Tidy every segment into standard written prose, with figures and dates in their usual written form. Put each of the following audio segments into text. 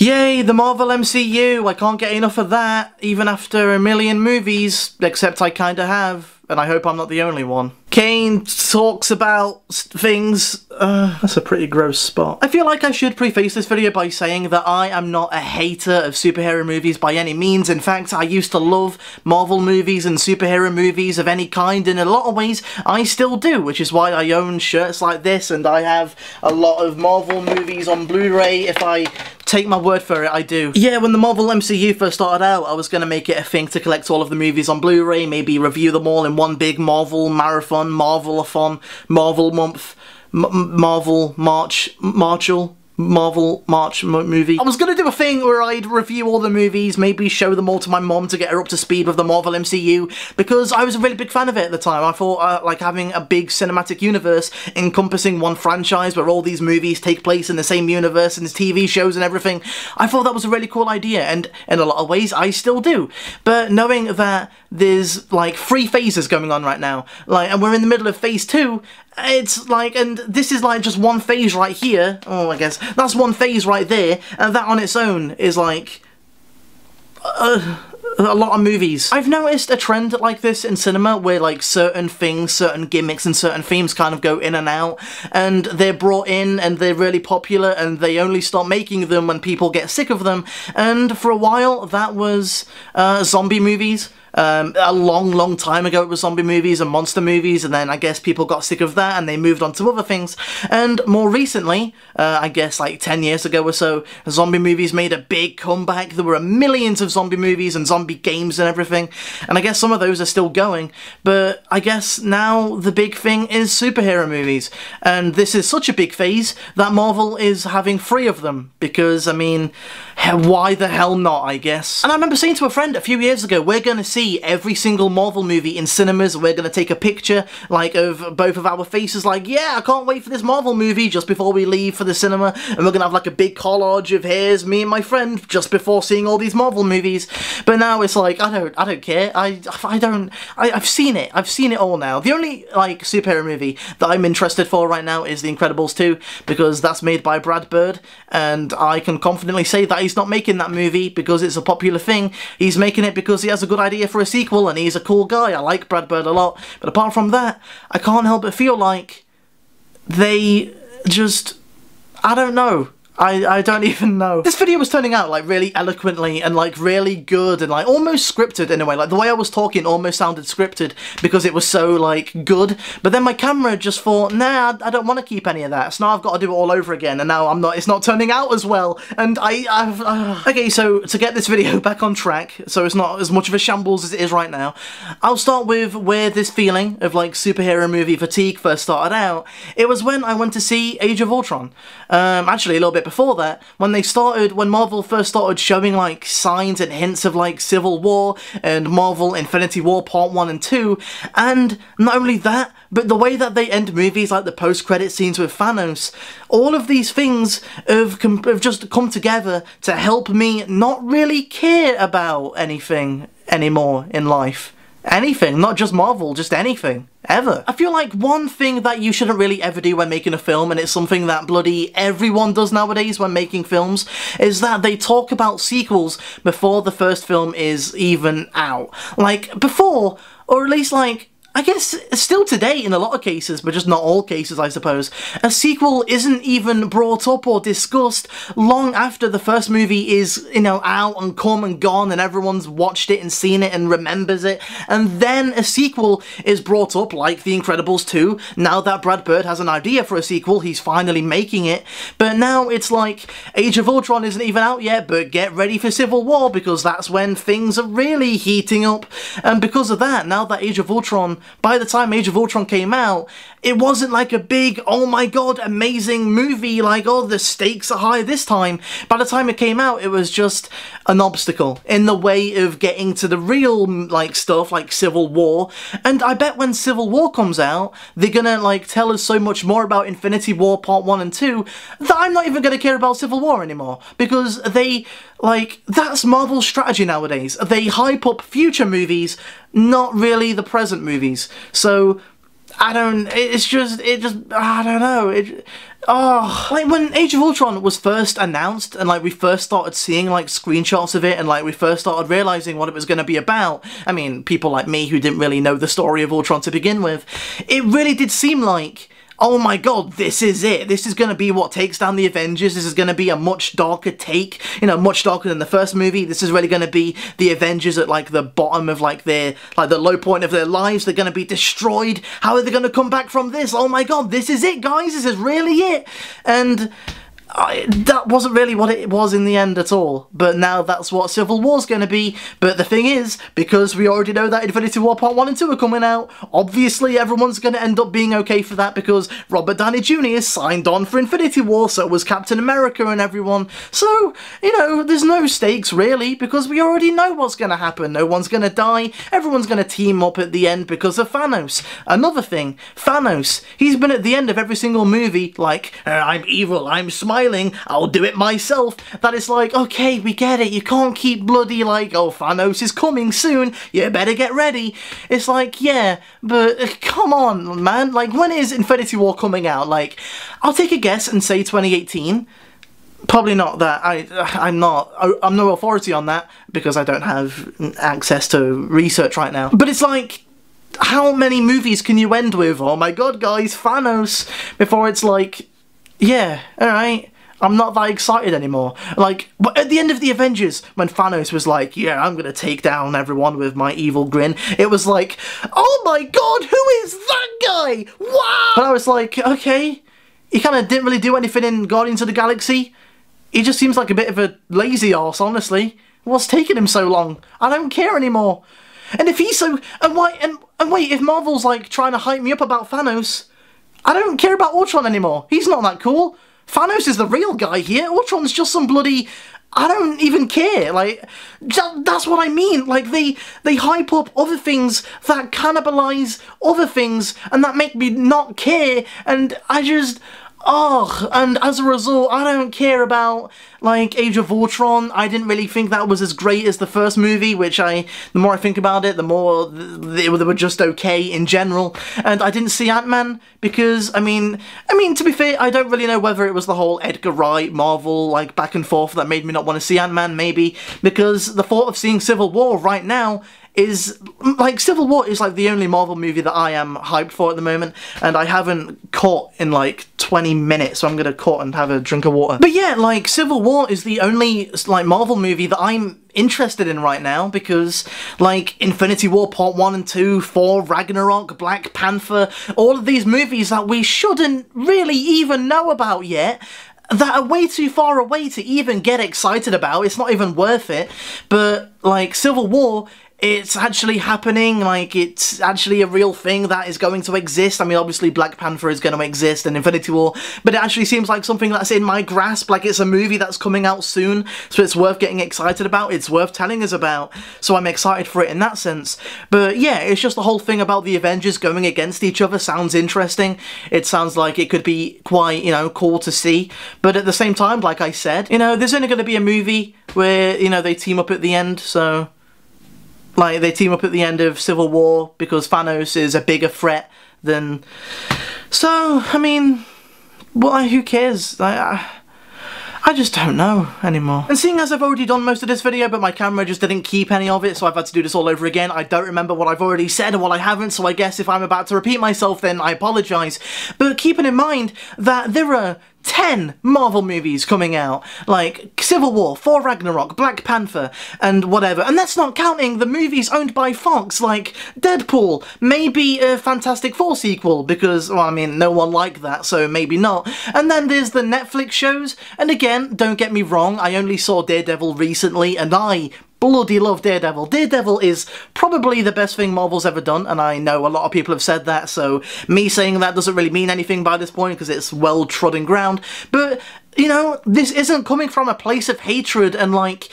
Yay, the Marvel MCU! I can't get enough of that, even after a million movies, except I kinda have, and I hope I'm not the only one. Kane talks about things. That's a pretty gross spot. I feel like I should preface this video by saying that I am not a hater of superhero movies by any means. In fact, I used to love Marvel movies and superhero movies of any kind. In a lot of ways, I still do, which is why I own shirts like this, and I have a lot of Marvel movies on Blu-ray. If I take my word for it, I do. Yeah, when the Marvel MCU first started out, I was going to make it a thing to collect all of the movies on Blu-ray, maybe review them all in one big Marvel marathon, Marvel-a-thon, Marvel month, Marvel March movie. I was gonna do a thing where I'd review all the movies, maybe show them all to my mom to get her up to speed with the Marvel MCU, because I was a really big fan of it at the time. I thought like having a big cinematic universe encompassing one franchise where all these movies take place in the same universe and the TV shows and everything, I thought that was a really cool idea, and in a lot of ways I still do. But knowing that there's like 3 phases going on right now, like, and we're in the middle of phase 2, it's like, and this is like just one phase right here. Oh, I guess that's one phase right there, and that on its own is like a lot of movies. I've noticed a trend like this in cinema where like certain things, certain gimmicks and certain themes kind of go in and out, and they're brought in and they're really popular, and they only start making them when people get sick of them. And for a while that was zombie movies. A long time ago it was zombie movies and monster movies, and then I guess people got sick of that and they moved on to other things. And more recently, I guess like 10 years ago or so, zombie movies made a big comeback. There were millions of zombie movies and zombie games and everything, and I guess some of those are still going, but I guess now the big thing is superhero movies, and this is such a big phase that Marvel is having 3 of them, because I mean, why the hell not, I guess. And I remember saying to a friend a few years ago, we're gonna see every single Marvel movie in cinemas, we're gonna take a picture like of both of our faces, like, yeah, I can't wait for this Marvel movie, just before we leave for the cinema, and we're gonna have like a big collage of here's me and my friend just before seeing all these Marvel movies. But now it's like, I don't care. I've seen it all now. The only like superhero movie that I'm interested for right now is The Incredibles 2, because that's made by Brad Bird, and I can confidently say that he's not making that movie because it's a popular thing. He's making it because he has a good idea for a sequel, and he's a cool guy. I like Brad Bird a lot, but apart from that, I can't help but feel like they just, I don't know. I don't even know. This video was turning out like really eloquently and like really good and like almost scripted in a way. Like the way I was talking almost sounded scripted because it was so like good. But then my camera just thought, nah, I don't want to keep any of that. So now I've got to do it all over again, and now it's not turning out as well. And okay, so to get this video back on track, so it's not as much of a shambles as it is right now, I'll start with where this feeling of like superhero movie fatigue first started out. It was when I went to see Age of Ultron. Actually a little bit before that, when Marvel first started showing like signs and hints of like Civil War and Marvel Infinity War Part 1 and 2, and not only that, but the way that they end movies, like the post-credit scenes with Thanos, all of these things have just come together to help me not really care about anything anymore in life. Anything, not just Marvel, just anything. Ever. I feel like one thing that you shouldn't really ever do when making a film, and it's something that bloody everyone does nowadays when making films, is that they talk about sequels before the first film is even out. Like, before, or at least like, I guess still today in a lot of cases, but just not all cases I suppose, a sequel isn't even brought up or discussed long after the first movie is, you know, out and come and gone and everyone's watched it and seen it and remembers it, and then a sequel is brought up, like The Incredibles 2. Now that Brad Bird has an idea for a sequel, he's finally making it, but now it's like Age of Ultron isn't even out yet, but get ready for Civil War because that's when things are really heating up. And because of that, now that Age of Ultron, by the time Age of Ultron came out, it wasn't like a big, oh my god, amazing movie, like, oh, the stakes are high this time. By the time it came out, it was just an obstacle in the way of getting to the real, like, stuff, like Civil War. And I bet when Civil War comes out, they're gonna, like, tell us so much more about Infinity War Part 1 and 2 that I'm not even gonna care about Civil War anymore. Because they, like, that's Marvel's strategy nowadays. They hype up future movies, not really the present movies. So I don't know, Oh, like when Age of Ultron was first announced and like we first started seeing like screenshots of it and like we first started realizing what it was going to be about. I mean, people like me who didn't really know the story of Ultron to begin with, it really did seem like, oh my god, this is it. This is going to be what takes down the Avengers. This is going to be a much darker take, you know, much darker than the first movie. This is really going to be the Avengers at like the bottom of like their, like the low point of their lives. They're going to be destroyed. How are they going to come back from this? Oh my god, this is it, guys. This is really it. And that wasn't really what it was in the end at all, but now that's what Civil War's going to be. But the thing is, because we already know that Infinity War Part 1 and 2 are coming out, obviously everyone's going to end up being okay for that because Robert Downey Jr. signed on for Infinity War, so was Captain America and everyone. So, you know, there's no stakes really, because we already know what's going to happen. No one's going to die, everyone's going to team up at the end because of Thanos. Another thing, Thanos, he's been at the end of every single movie like, I'm evil, I'm smiling, I'll do it myself. That is like, okay, we get it. You can't keep bloody like, oh, Thanos is coming soon, you better get ready. It's like, yeah, but come on, man. Like, when is Infinity War coming out? Like, I'll take a guess and say 2018. Probably not that. I'm no authority on that because I don't have access to research right now. But it's like, how many movies can you end with, oh my god, guys, Thanos, before it's like, yeah, alright, I'm not that excited anymore. Like, at the end of the Avengers, when Thanos was like, yeah, I'm gonna take down everyone with my evil grin, it was like, oh my god, who is that guy? Wow! But I was like, okay, he kind of didn't really do anything in Guardians of the Galaxy. He just seems like a bit of a lazy arse, honestly. What's taking him so long? I don't care anymore. And if he's so... And wait, if Marvel's like trying to hype me up about Thanos, I don't care about Ultron anymore. He's not that cool. Thanos is the real guy here. Ultron's just some bloody... I don't even care. Like, that's what I mean. Like, they hype up other things that cannibalize other things and that make me not care, and I just... Oh, and as a result, I don't care about, like, Age of Ultron. I didn't really think that was as great as the first movie, which the more I think about it, the more they were just okay in general. And I didn't see Ant-Man because, I mean, to be fair, I don't really know whether it was the whole Edgar Wright, Marvel, like, back and forth that made me not want to see Ant-Man, maybe, because the thought of seeing Civil War right now is, like, Civil War is, like, the only Marvel movie that I am hyped for at the moment, and I haven't caught in, like, 20 minutes, so I'm gonna cut and have a drink of water. But yeah, like, Civil War is the only, like, Marvel movie that I'm interested in right now, because, like, Infinity War Part 1 and 2, Thor, Ragnarok, Black Panther, all of these movies that we shouldn't really even know about yet, that are way too far away to even get excited about. It's not even worth it. But, like, Civil War, it's actually happening, like, it's actually a real thing that is going to exist. I mean, obviously Black Panther is going to exist and Infinity War, but it actually seems like something that's in my grasp, like it's a movie that's coming out soon, so it's worth getting excited about, it's worth telling us about, so I'm excited for it in that sense. But yeah, it's just the whole thing about the Avengers going against each other sounds interesting. It sounds like it could be quite, you know, cool to see, but at the same time, like I said, you know, there's only going to be a movie where, you know, they team up at the end, so... Like, they team up at the end of Civil War because Thanos is a bigger threat than... So, I mean, well, who cares? I just don't know anymore. And seeing as I've already done most of this video, but my camera just didn't keep any of it, so I've had to do this all over again, I don't remember what I've already said or what I haven't, so I guess if I'm about to repeat myself, then I apologise. But keeping in mind that there are 10 Marvel movies coming out, like Civil War, Thor Ragnarok, Black Panther, and whatever. And that's not counting the movies owned by Fox, like Deadpool, maybe a Fantastic Four sequel, because, well, I mean, no one liked that, so maybe not. And then there's the Netflix shows, and again, don't get me wrong, I only saw Daredevil recently, and I bloody love Daredevil. Daredevil is probably the best thing Marvel's ever done, and I know a lot of people have said that, so me saying that doesn't really mean anything by this point, because it's well-trodden ground. But, you know, this isn't coming from a place of hatred and, like,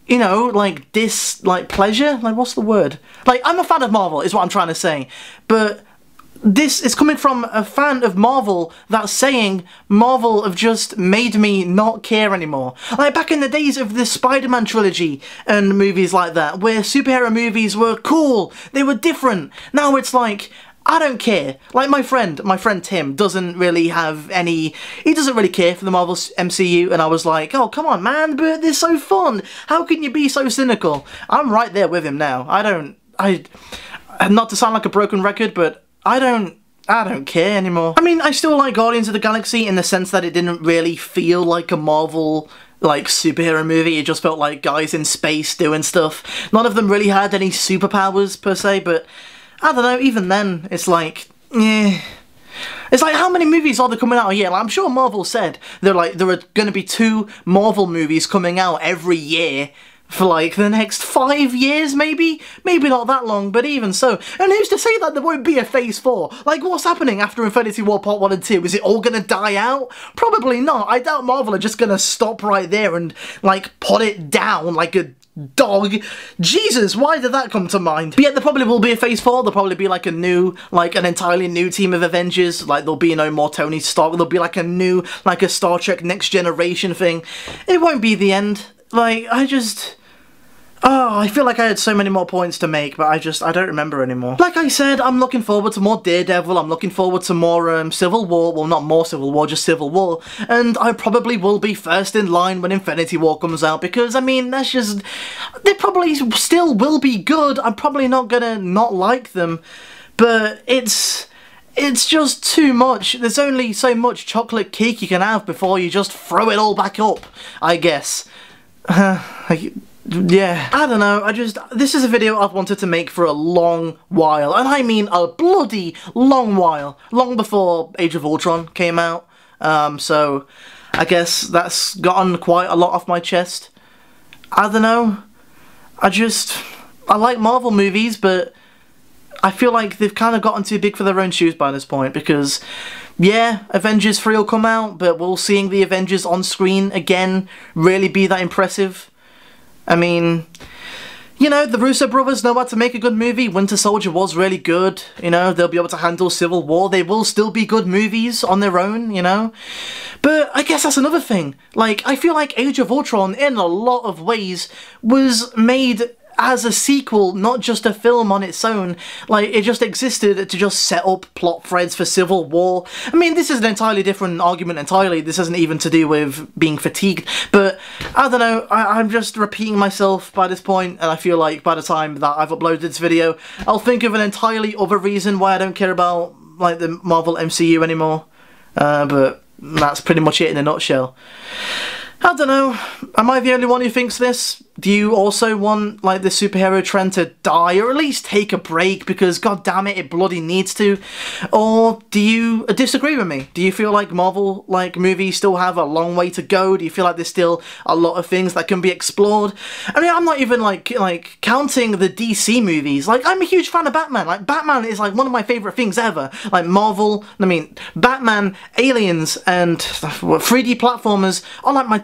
you know, like, pleasure? Like, what's the word? Like, I'm a fan of Marvel, is what I'm trying to say, but... this is coming from a fan of Marvel that's saying Marvel have just made me not care anymore. Like back in the days of the Spider-Man trilogy and movies like that, where superhero movies were cool, they were different. Now it's like, I don't care. Like, my friend Tim doesn't really have any... He doesn't really care for the Marvel MCU, and I was like, oh, come on, man, but they're so fun. How can you be so cynical? I'm right there with him now. Not to sound like a broken record, but I don't care anymore. I mean, I still like Guardians of the Galaxy in the sense that it didn't really feel like a Marvel, like, superhero movie. It just felt like guys in space doing stuff. None of them really had any superpowers, per se, but... I don't know, even then, it's like, eh. It's like, how many movies are there coming out a year? Like, I'm sure Marvel said there are going to be 2 Marvel movies coming out every year for, like, the next 5 years, maybe? Maybe not that long, but even so. And who's to say that there won't be a Phase 4? Like, what's happening after Infinity War Part 1 and 2? Is it all gonna die out? Probably not. I doubt Marvel are just gonna stop right there and, like, put it down like a dog. Jesus, why did that come to mind? But yeah, there probably will be a Phase 4. There'll probably be like a new, like an entirely new team of Avengers. Like, there'll be no more Tony Stark. There'll be like a new, like a Star Trek Next Generation thing. It won't be the end. Like, oh, I feel like I had so many more points to make, but I don't remember anymore. Like I said, I'm looking forward to more Daredevil, I'm looking forward to more Civil War, well, not more Civil War, just Civil War, and I probably will be first in line when Infinity War comes out, because, I mean, that's just... They probably still will be good, I'm probably not gonna not like them, but it's just too much. There's only so much chocolate cake you can have before you just throw it all back up, I guess. Yeah, I don't know, this is a video I've wanted to make for a long while, and I mean a bloody long while, long before Age of Ultron came out, so I guess that's gotten quite a lot off my chest. I don't know, I like Marvel movies, but I feel like they've kind of gotten too big for their own shoes by this point, because, yeah, Avengers 3 will come out, but will seeing the Avengers on screen again really be that impressive? I mean, you know, the Russo brothers know how to make a good movie. Winter Soldier was really good, you know, they'll be able to handle Civil War. They will still be good movies on their own, you know. But I guess that's another thing. Like, I feel like Age of Ultron, in a lot of ways, was made as a sequel, not just a film on its own. Like, it just existed to just set up plot threads for Civil War. I mean, this is an entirely different argument entirely. This isn't even to do with being fatigued, but I don't know, I'm just repeating myself by this point, and I feel like by the time that I've uploaded this video, I'll think of an entirely other reason why I don't care about, like, the Marvel MCU anymore. But that's pretty much it in a nutshell. I don't know, am I the only one who thinks this? Do you also want, like, the superhero trend to die, or at least take a break, because god damn it, it bloody needs to? Or do you disagree with me? Do you feel like Marvel, like, movies still have a long way to go? Do you feel like there's still a lot of things that can be explored? I mean, I'm not even, like counting the DC movies. Like, I'm a huge fan of Batman. Like, Batman is, like, one of my favourite things ever. Like, Marvel, I mean, Batman, Aliens, and 3D platformers are, like, my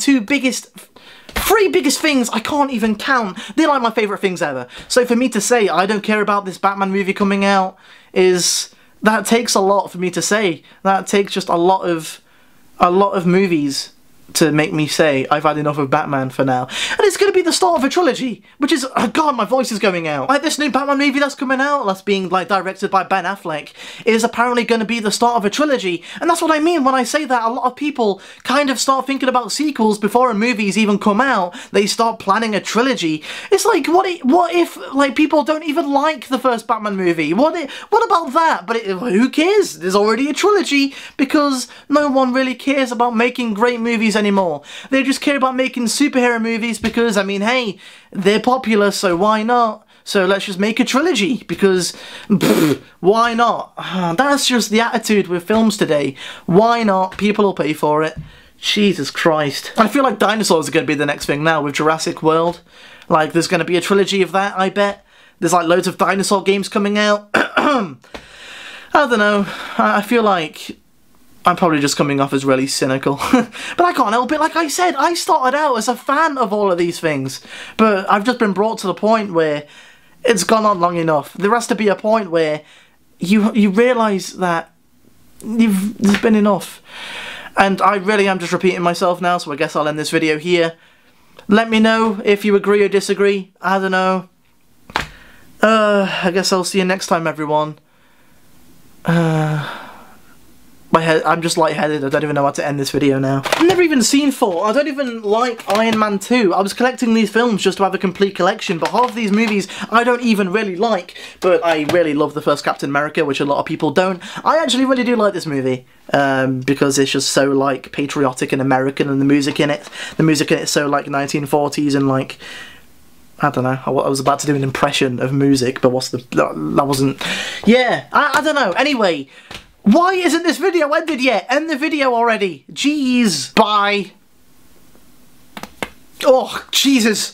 three biggest things I can't even count. They're like my favourite things ever. So for me to say I don't care about this Batman movie coming out that takes a lot for me to say. That takes just a lot of movies to make me say I've had enough of Batman for now. And it's going to be the start of a trilogy, which is, oh god, my voice is going out. Like, this new Batman movie that's coming out, that's being, like, directed by Ben Affleck, is apparently going to be the start of a trilogy. And that's what I mean when I say that a lot of people kind of start thinking about sequels before a movie's even come out. They start planning a trilogy. It's like, what if like, people don't even like the first Batman movie? What about that? But who cares? There's already a trilogy, because no one really cares about making great movies anymore. They just care about making superhero movies because, I mean, hey, they're popular, so why not? So let's just make a trilogy, because why not? That's just the attitude with films today. Why not? People will pay for it. Jesus Christ. I feel like dinosaurs are going to be the next thing now with Jurassic World. Like, there's going to be a trilogy of that, I bet. There's, like, loads of dinosaur games coming out. I don't know. I feel like I'm probably just coming off as really cynical. But I can't help it. Like I said, I started out as a fan of all of these things. But I've just been brought to the point where it's gone on long enough. There has to be a point where you realise that there's been enough. And I really am just repeating myself now, so I guess I'll end this video here. Let me know if you agree or disagree. I don't know. I guess I'll see you next time, everyone. My head, I'm just lightheaded. I don't even know how to end this video now. I've never even seen 4. I don't even like Iron Man 2. I was collecting these films just to have a complete collection, but half of these movies I don't even really like. But I really love the first Captain America, which a lot of people don't. I actually really do like this movie. Because it's just so, like, patriotic and American, and the music in it is so, like, 1940s and, like, I don't know, I was about to do an impression of music, but that wasn't, yeah, I don't know. Anyway, why isn't this video ended yet? End the video already. Jeez. Bye. Oh, Jesus.